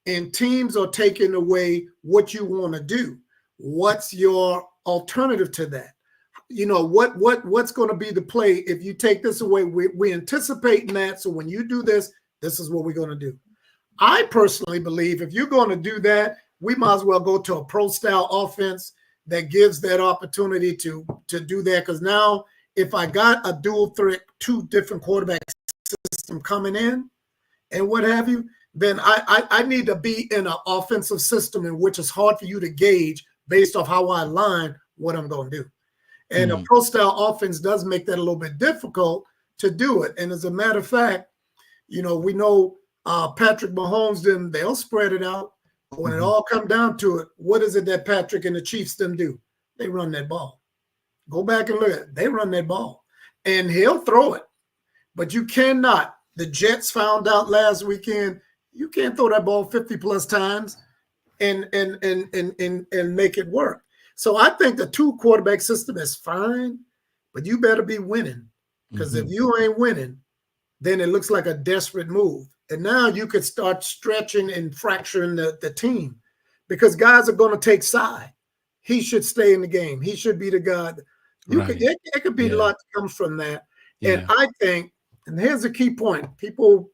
and teams are taking away what you want to do, what's your alternative to that? What's going to be the play if you take this away? We're anticipating that, so when you do this, this is what we're going to do. I personally believe if you're going to do that, we might as well go to a pro-style offense that gives that opportunity to do that, because now if I got a dual threat, 2 different quarterback system coming in and what have you, then I need to be in an offensive system in which it's hard for you to gauge based off how I line what I'm going to do. And a pro-style offense does make that a little bit difficult to do it. And as a matter of fact, we know Patrick Mahomes, them, they'll spread it out. But when it Mhm. all comes down to it, what is it that Patrick and the Chiefs them do? They run that ball. Go back and look at it. They run that ball. And he'll throw it. But you cannot. The Jets found out last weekend, you can't throw that ball 50 plus times and make it work. So I think the 2-quarterback system is fine, but you better be winning. Because if you ain't winning, then it looks like a desperate move. And now you could start stretching and fracturing the team because guys are going to take side. He should stay in the game. He should be the guy. It could be a lot that comes from that. Yeah. And I think, and here's a key point. People,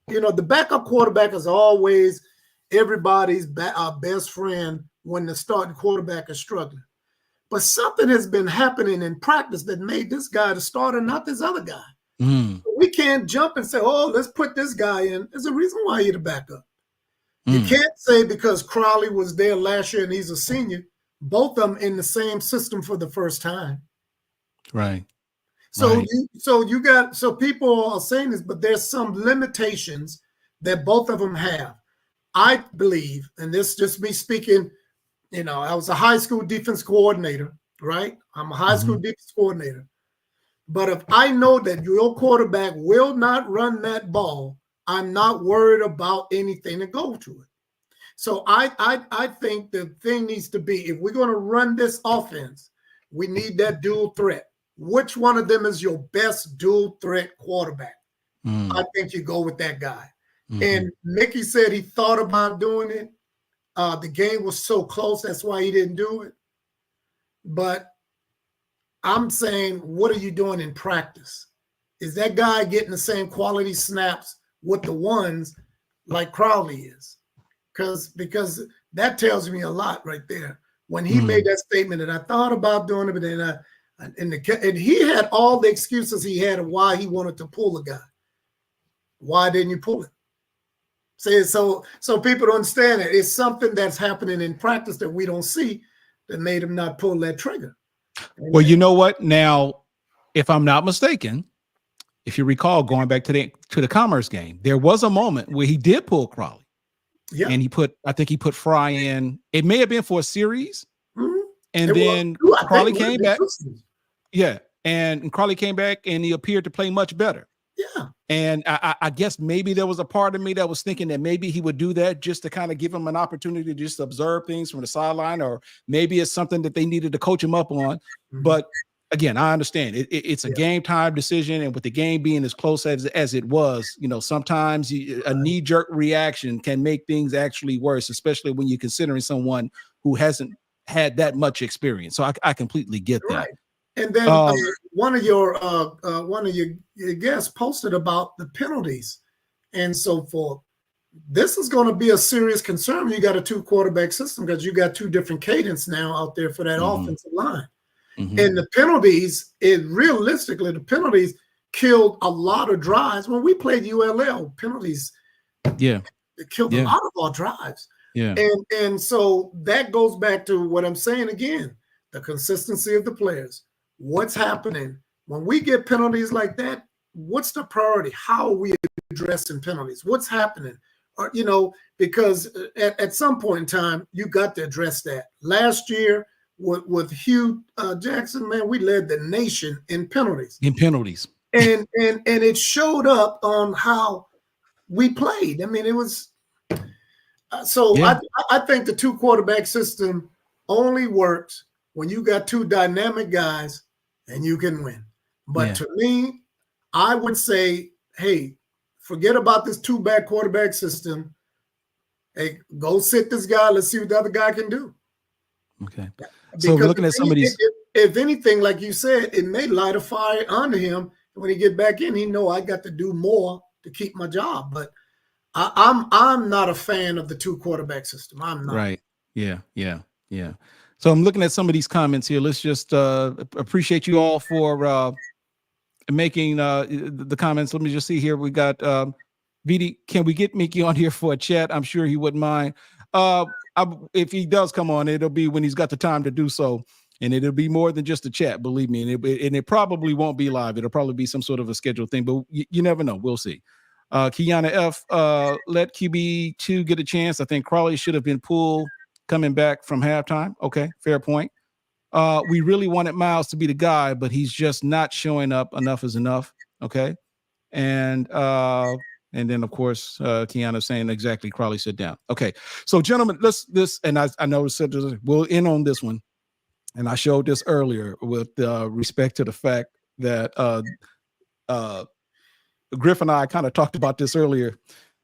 the backup quarterback is always everybody's best friend when the starting quarterback is struggling. But something has been happening in practice that made this guy the starter, not this other guy. We can't jump and say, oh, let's put this guy in. There's a reason why you're the backup. You can't say because Crowley was there last year and he's a senior, both of them in the same system for the first time. Right. So people are saying this, but there's some limitations that both of them have. I believe, and this is just me speaking, I was a high school defense coordinator, right? I'm a high school defense coordinator. But if I know that your quarterback will not run that ball, I'm not worried about anything to go to it. So I think the thing needs to be, if we're going to run this offense, we need that dual threat. Which one of them is your best dual threat quarterback? I think you go with that guy. And Mickey said he thought about doing it. The game was so close, that's why he didn't do it. But I'm saying, what are you doing in practice? Is that guy getting the same quality snaps with the ones like Crowley is? Because that tells me a lot right there. When he made that statement that I thought about doing it, but then and he had all the excuses he had of why he wanted to pull a guy. Why didn't you pull it? So people don't understand it. It's something that's happening in practice that we don't see that made him not pull that trigger. Well, you know what? Now, if I'm not mistaken, if you recall going back to the Commerce game, there was a moment where he did pull Crowley. Yeah. And I think he put Fry in. It may have been for a series. And then Crowley came back. Yeah. And Crowley came back and he appeared to play much better. Yeah. And I guess maybe there was a part of me that was thinking that maybe he would do that just to kind of give him an opportunity to just observe things from the sideline, or maybe it's something that they needed to coach him up on. But again, I understand it's a game time decision. And with the game being as close as it was, sometimes a knee-jerk reaction can make things actually worse, especially when you're considering someone who hasn't had that much experience. So I completely get that. Right. And then one of your guests posted about the penalties and so forth. This is going to be a serious concern when you got a 2-quarterback system, because you got 2 different cadence now out there for that offensive line. And the penalties, realistically, the penalties killed a lot of drives. When we played ULL, penalties, it killed a lot of our drives. Yeah. And so that goes back to what I'm saying again, the consistency of the players. What's happening when we get penalties like that? What's the priority? How are we addressing penalties? What's happening? Or, because at some point in time, you got to address that. Last year with Hugh Jackson, man, we led the nation in penalties. And it showed up on how we played. I mean, it was I think the 2-quarterback system only works when you got 2 dynamic guys and you can win. But to me, I would say, hey, forget about this 2-back quarterback system. Hey, go sit this guy. Let's see what the other guy can do. Okay. So we're looking at some of these. If anything, like you said, it may light a fire under him. When he get back in, he know I got to do more to keep my job. But I'm not a fan of the 2-quarterback system. I'm not. Right. Yeah. So I'm looking at some of these comments here. Let's just appreciate you all for making the comments. Let me just see here. We got VD. Can we get Mickey on here for a chat? I'm sure he wouldn't mind. If he does come on, it'll be when he's got the time to do so. And it'll be more than just a chat, believe me. And it probably won't be live. It'll probably be some sort of a scheduled thing, but you never know. We'll see. Kiana F. Let QB2 get a chance. I think Crawley should have been pulled coming back from halftime. Okay, fair point. We really wanted Miles to be the guy, but he's just not showing up. Enough is enough. Okay. And then of course Kiana saying exactly Crawley sit down. Okay. So gentlemen, I know we'll end on this one. And I showed this earlier with respect to the fact that Griff and I kind of talked about this earlier,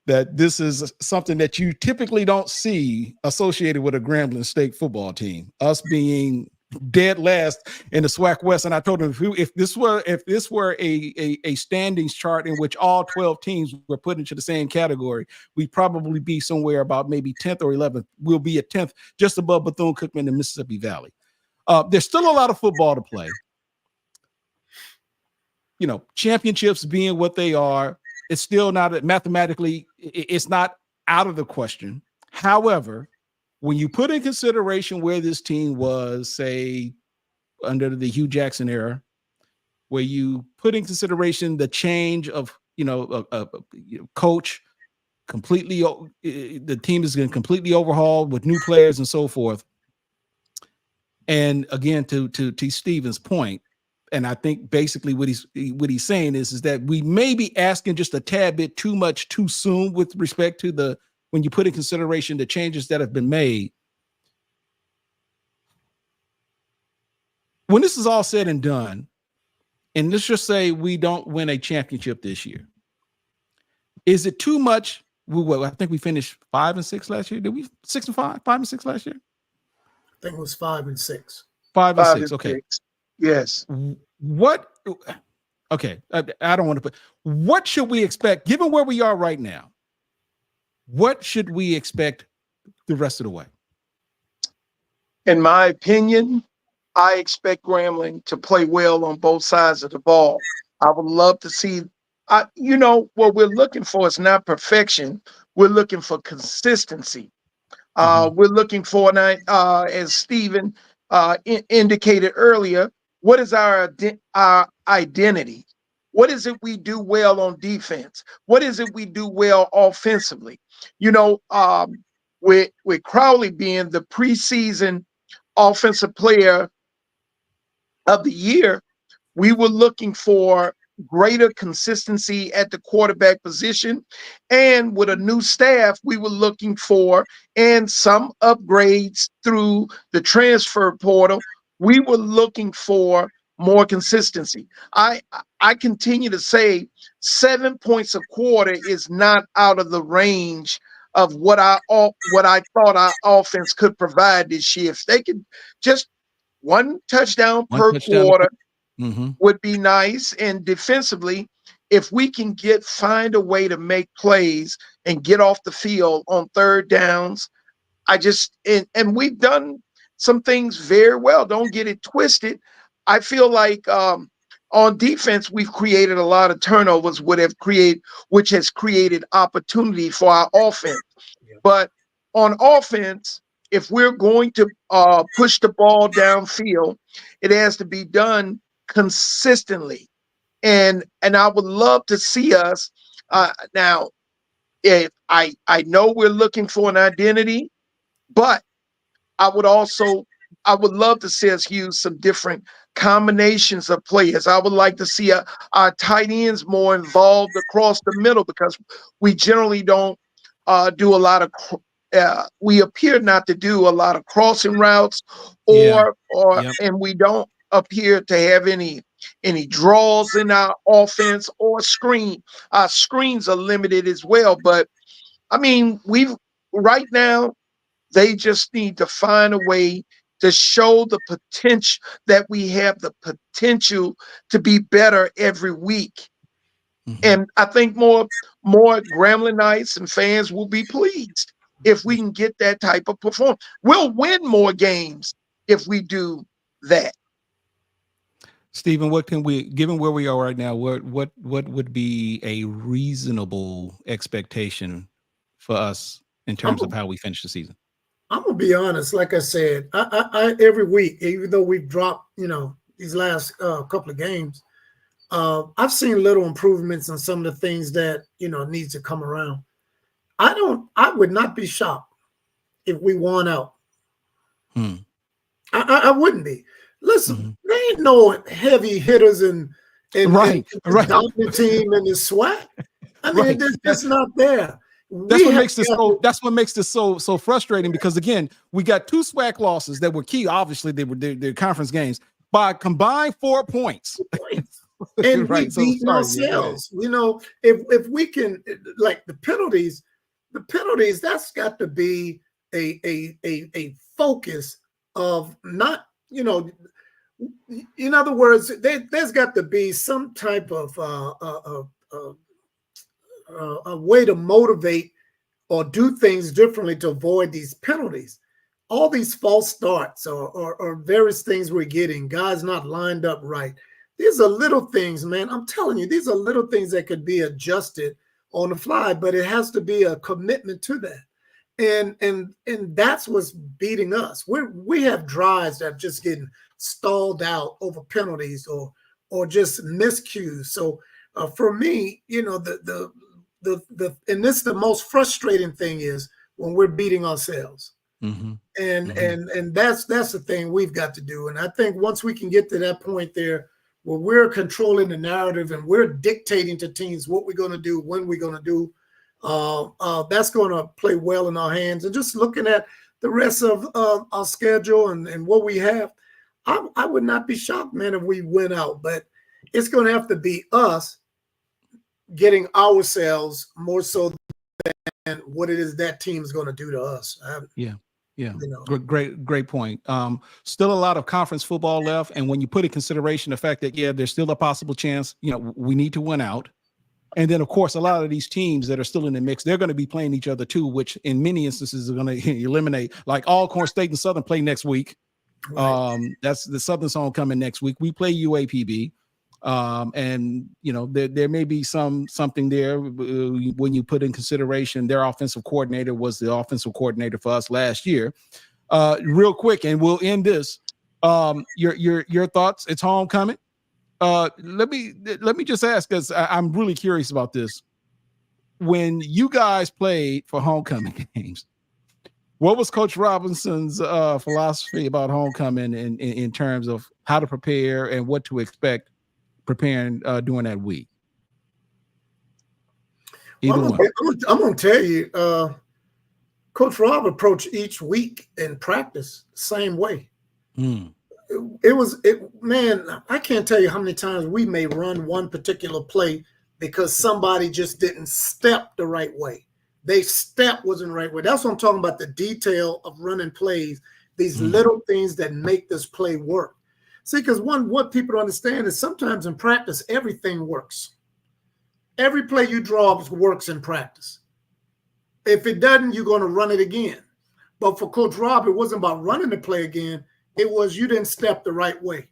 that this is something that you typically don't see associated with a Grambling State football team, us being dead last in the SWAC West. And I told him if this were a standings chart in which all 12 teams were put into the same category, we'd probably be somewhere about maybe 10th or 11th. We'll be at 10th, just above Bethune-Cookman and Mississippi Valley. There's still a lot of football to play. You know, championships being what they are, it's still not mathematically, it's not out of the question. However, when you put in consideration where this team was, say, under the Hugh Jackson era, where you put in consideration the change of, coach, completely, the team is going to completely overhauled with new players and so forth. And again, to Stephen's point, and I think basically what he's saying is that we may be asking just a tad bit too much too soon with respect to when you put in consideration the changes that have been made. When this is all said and done, and let's just say we don't win a championship this year, is it too much? I think we finished 5 and 6 last year. Did we 6 and 5, 5 and 6 last year? I think it was 5 and 6. 5 and 6. Okay. 6. Yes. What? Okay. I don't want to put. What should we expect, given where we are right now? What should we expect the rest of the way? In my opinion, I expect Grambling to play well on both sides of the ball. I would love to see. What we're looking for is not perfection. We're looking for consistency. We're looking for, as Stephen indicated earlier, what is our identity? What is it we do well on defense? What is it we do well offensively? With Crowley being the preseason offensive player of the year, we were looking for greater consistency at the quarterback position. And with a new staff, we were looking for, and some upgrades through the transfer portal, we were looking for more consistency. I continue to say 7 points a quarter is not out of the range of what I thought our offense could provide this year. If they could just one touchdown per quarter would be nice. And defensively, if we can find a way to make plays and get off the field on third downs, and we've done some things very well. Don't get it twisted. I feel like on defense, we've created a lot of turnovers, which has created opportunity for our offense. Yeah. But on offense, if we're going to push the ball downfield, it has to be done consistently. And I would love to see us now. If I know we're looking for an identity, but I would love to see us use some different combinations of players. I would like to see our tight ends more involved across the middle, because we generally don't do a lot of we appear not to do a lot of crossing routes and we don't appear to have any draws in our offense or screen. Our screens are limited as well. But I mean, right now, they just need to find a way to show the potential, that we have the potential to be better every week. And I think more Gramblingites and fans will be pleased if we can get that type of performance. We'll win more games if we do that. Stephen, given where we are right now, what would be a reasonable expectation for us in terms of how we finish the season? I'm gonna be honest. Like I said, I every week, even though we've dropped, these last couple of games, I've seen little improvements in some of the things that needs to come around. I would not be shocked if we won out. Hmm. I wouldn't be. Listen, Mhm. there ain't no heavy hitters and Right, this right. dominant team and this SWAC. I mean, Right. it's just not there. That's We what have makes this got so. to- That's what makes this so frustrating. Because again, we got 2 SWAC losses that were key. Obviously, they were their conference games by combined 4 points. and we Right. So beating sorry. Yeah, go ahead. ourselves. If we can, like the penalties, that's got to be a focus of not, in other words, there's got to be some type of a way to motivate or do things differently to avoid these penalties. All these false starts or various things we're getting, guys not lined up right. These are little things, man. I'm telling you, these are little things that could be adjusted on the fly, but it has to be a commitment to that. And that's what's beating us. We have drives that are just getting stalled out over penalties or just miscues. So for me, the and this the most frustrating thing is when we're beating ourselves. Mm-hmm. And that's the thing we've got to do. And I think once we can get to that point there where we're controlling the narrative and we're dictating to teams what we're going to do, when we're going to do, that's going to play well in our hands. And just looking at the rest of our schedule and what we have, I would not be shocked, man, if we win out. But it's going to have to be us getting ourselves more so than what it is that team is going to do to us. Yeah. Great point. Still a lot of conference football left. And when you put in consideration the fact that, there's still a possible chance, we need to win out. And then, of course, a lot of these teams that are still in the mix, they're going to be playing each other too, which in many instances are going to eliminate, like Alcorn State and Southern play next week. Right. That's the Southern Zone coming next week. We play UAPB. And there may be something there when you put in consideration their offensive coordinator was the offensive coordinator for us last year. Real quick, and we'll end this. Your thoughts? It's homecoming. Let me just ask, because I'm really curious about this. When you guys played for homecoming games, what was Coach Robinson's philosophy about homecoming in terms of how to prepare and what to expect preparing during that week? I'm going to tell you, Coach Rob approached each week in practice same way. Man, I can't tell you how many times we may run one particular play because somebody just didn't step the right way. They step wasn't the right way. That's what I'm talking about, the detail of running plays, these little things that make this play work. See, because what people don't understand is sometimes in practice, everything works. Every play you draw works in practice. If it doesn't, you're going to run it again. But for Coach Rob, it wasn't about running the play again. It was you didn't step the right way.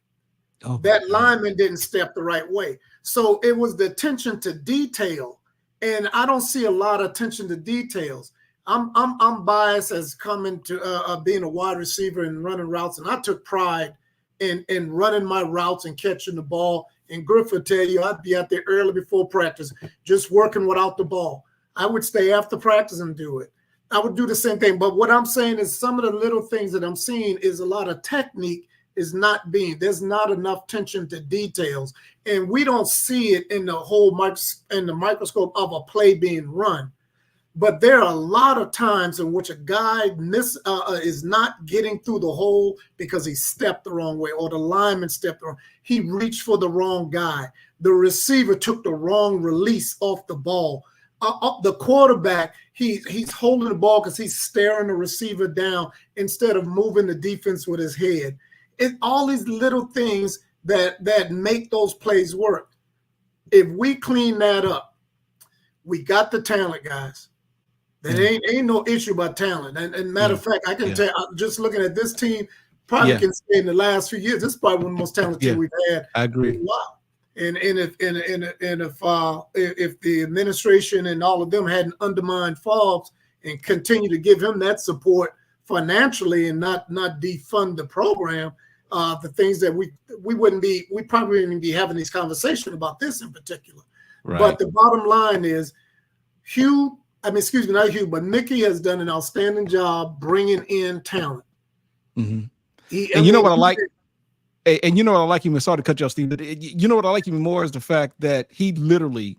That lineman didn't step the right way. So it was the attention to detail. And I don't see a lot of attention to details. I'm biased as coming to being a wide receiver and running routes. And I took pride in running my routes and catching the ball. And Griff would tell you, I'd be out there early before practice, just working without the ball. I would stay after practice and do it. I would do the same thing. But what I'm saying is some of the little things that I'm seeing is a lot of technique is not being, there's not enough attention to details. And we don't see it in the whole microscope of a play being run. But there are a lot of times in which a guy is not getting through the hole because he stepped the wrong way or the lineman stepped wrong. He reached for the wrong guy. The receiver took the wrong release off the ball. The quarterback, he's holding the ball because he's staring the receiver down instead of moving the defense with his head. It's all these little things that make those plays work. If we clean that up, we got the talent, guys. There ain't no issue about talent. And matter of fact, I can tell, just looking at this team, probably can say in the last few years, this is probably one of the most talented teams we've had. I agree. In a while. And if the administration and all of them hadn't undermined Forbes and continue to give him that support financially and not defund the program, the things that we probably wouldn't be having these conversations about this in particular. Right. But the bottom line is not Hugh, but Mickey has done an outstanding job bringing in talent. Mm-hmm. And you know what I like even, sorry to cut you off, Steve, but you know what I like even more is the fact that he literally,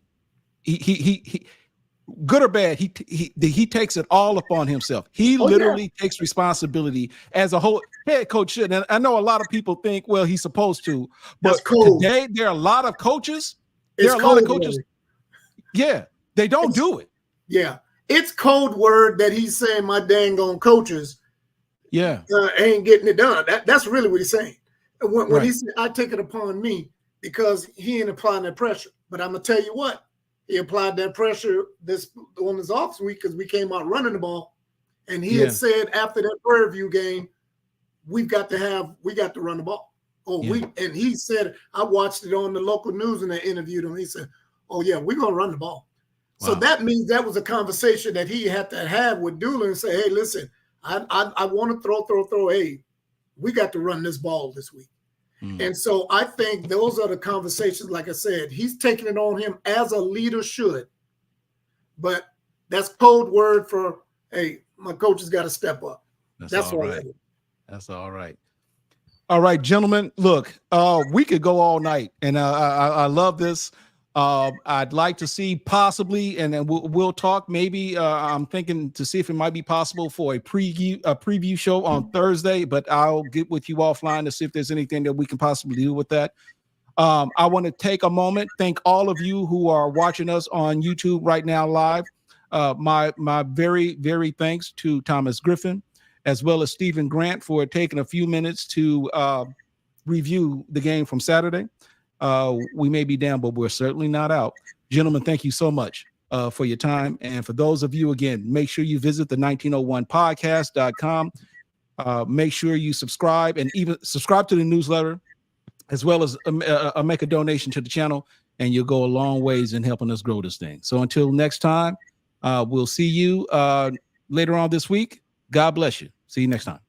he good or bad, he takes it all upon himself. He literally takes responsibility as a whole head coach should. And I know a lot of people think, well, he's supposed to, but today there are a lot of coaches. Yeah, they don't do it. Yeah, it's code word that he's saying my dang on coaches. Yeah, ain't getting it done. That's really what he's saying. When he said, I take it upon me because he ain't applying that pressure. But I'm gonna tell you what. He applied that pressure on his off week because we came out running the ball, and he had said after that Prairie View game, we got to run the ball. And he said, I watched it on the local news and they interviewed him. He said, "Oh yeah, we're gonna run the ball." Wow. So that means that was a conversation that he had to have with Doolin and say, "Hey, listen, I want to throw. Hey, we got to run this ball this week." And so I think those are the conversations, like I said, he's taking it on him as a leader should. But that's code word for, hey, my coach has got to step up. That's all right. That's all right. All right, gentlemen, look, we could go all night, and I love this. I'd like to see possibly, and then we'll talk. Maybe I'm thinking to see if it might be possible for a preview show on Thursday, but I'll get with you offline to see if there's anything that we can possibly do with that. I want to take a moment, thank all of you who are watching us on YouTube right now live. My very, very thanks to Thomas Griffin, as well as Stephen Grant for taking a few minutes to review the game from Saturday. We may be down, but we're certainly not out. Gentlemen, thank you so much for your time. And for those of you, again, make sure you visit the 1901podcast.com. Make sure you subscribe and even subscribe to the newsletter, as well as make a donation to the channel, and you'll go a long ways in helping us grow this thing. So until next time, we'll see you later on this week. God bless you. See you next time.